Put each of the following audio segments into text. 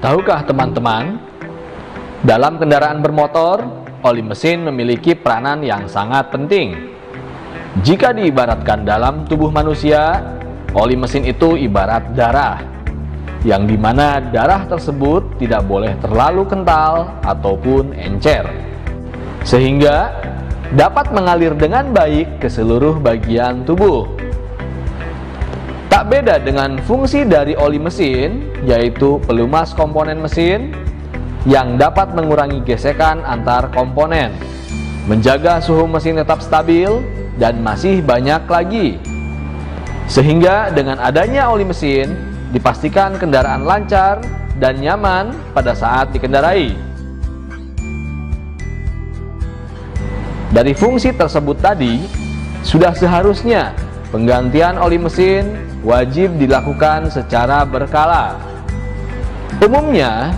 Tahukah teman-teman, dalam kendaraan bermotor, oli mesin memiliki peranan yang sangat penting. Jika diibaratkan dalam tubuh manusia, oli mesin itu ibarat darah, yang dimana darah tersebut tidak boleh terlalu kental ataupun encer, sehingga dapat mengalir dengan baik ke seluruh bagian tubuh. Tak beda dengan fungsi dari oli mesin, yaitu pelumas komponen mesin yang dapat mengurangi gesekan antar komponen, menjaga suhu mesin tetap stabil, dan masih banyak lagi. Sehingga dengan adanya oli mesin, dipastikan kendaraan lancar dan nyaman pada saat dikendarai. Dari fungsi tersebut tadi, sudah seharusnya penggantian oli mesin wajib dilakukan secara berkala. Umumnya,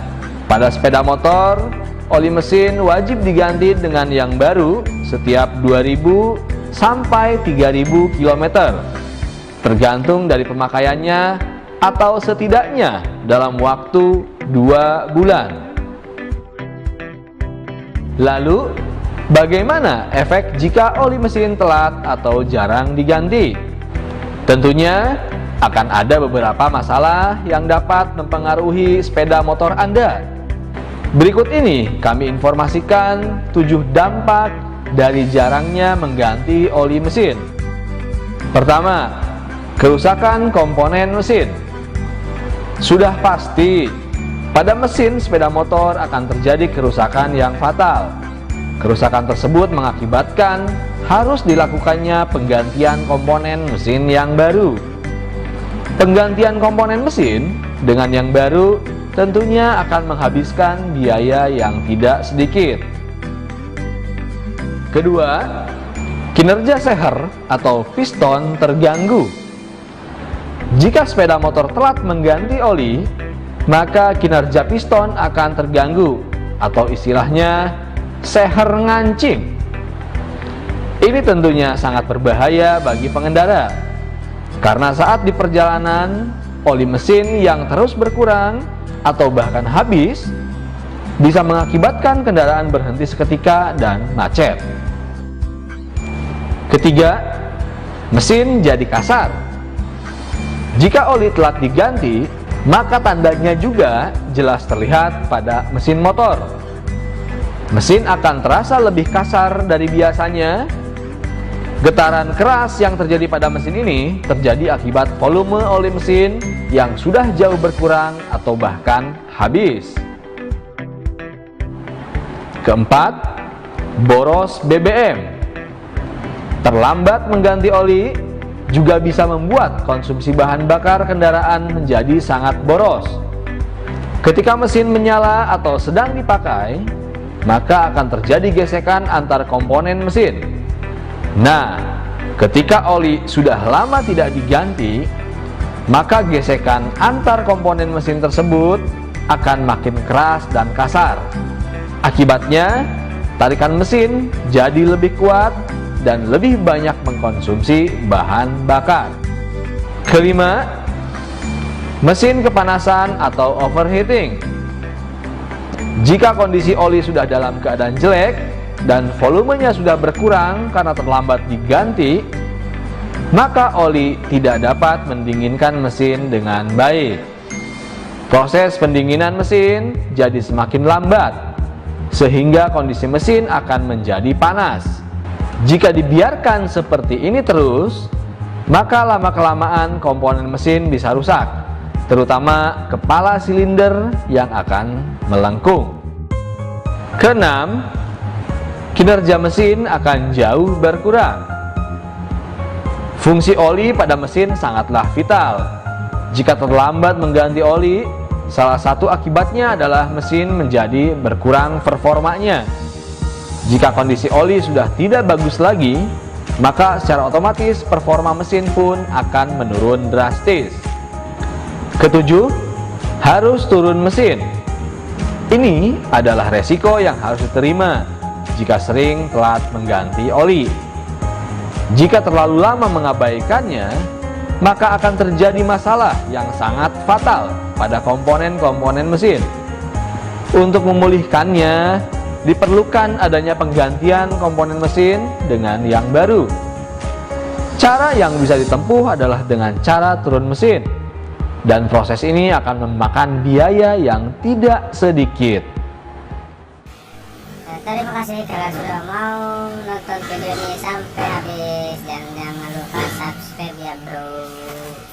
pada sepeda motor, oli mesin wajib diganti dengan yang baru setiap 2000 sampai 3000 km, tergantung dari pemakaiannya, atau setidaknya dalam waktu 2 bulan. Lalu, bagaimana efek jika oli mesin telat atau jarang diganti? Tentunya akan ada beberapa masalah yang dapat mempengaruhi sepeda motor Anda. Berikut ini kami informasikan 7 dampak dari jarangnya mengganti oli mesin. Pertama, kerusakan komponen mesin. Sudah pasti pada mesin sepeda motor akan terjadi kerusakan yang fatal. Kerusakan tersebut mengakibatkan harus dilakukannya penggantian komponen mesin yang baru. Penggantian komponen mesin dengan yang baru tentunya akan menghabiskan biaya yang tidak sedikit. Kedua, kinerja seher atau piston terganggu. Jika sepeda motor telat mengganti oli, maka kinerja piston akan terganggu, atau istilahnya seher ngancing. Ini tentunya sangat berbahaya bagi pengendara, karena saat di perjalanan, oli mesin yang terus berkurang atau bahkan habis bisa mengakibatkan kendaraan berhenti seketika dan macet. Ketiga, mesin jadi kasar. Jika oli telat diganti, maka tandanya juga jelas terlihat pada mesin motor. Mesin akan terasa lebih kasar dari biasanya. Getaran keras yang terjadi pada mesin ini terjadi akibat volume oli mesin yang sudah jauh berkurang atau bahkan habis. Keempat, boros BBM. Terlambat mengganti oli juga bisa membuat konsumsi bahan bakar kendaraan menjadi sangat boros. Ketika mesin menyala atau sedang dipakai, maka akan terjadi gesekan antar komponen mesin. Nah, ketika oli sudah lama tidak diganti, maka gesekan antar komponen mesin tersebut akan makin keras dan kasar. Akibatnya, tarikan mesin jadi lebih kuat dan lebih banyak mengkonsumsi bahan bakar. Kelima, mesin kepanasan atau overheating. Jika kondisi oli sudah dalam keadaan jelek dan volumenya sudah berkurang karena terlambat diganti, maka oli tidak dapat mendinginkan mesin dengan baik. Proses pendinginan mesin jadi semakin lambat, sehingga kondisi mesin akan menjadi panas. Jika dibiarkan seperti ini terus, maka lama-kelamaan komponen mesin bisa rusak, terutama kepala silinder yang akan melengkung. Keenam, kinerja mesin akan jauh berkurang. Fungsi oli pada mesin sangatlah vital. Jika terlambat mengganti oli, salah satu akibatnya adalah mesin menjadi berkurang performanya. Jika kondisi oli sudah tidak bagus lagi, maka secara otomatis performa mesin pun akan menurun drastis. Ketujuh, harus turun mesin. Ini adalah resiko yang harus diterima jika sering telat mengganti oli. Jika terlalu lama mengabaikannya, maka akan terjadi masalah yang sangat fatal pada komponen-komponen mesin. Untuk memulihkannya, diperlukan adanya penggantian komponen mesin dengan yang baru. Cara yang bisa ditempuh adalah dengan cara turun mesin, dan proses ini akan memakan biaya yang tidak sedikit. Terima kasih kalian sudah mau nonton video ini sampai habis, dan jangan lupa subscribe ya bro.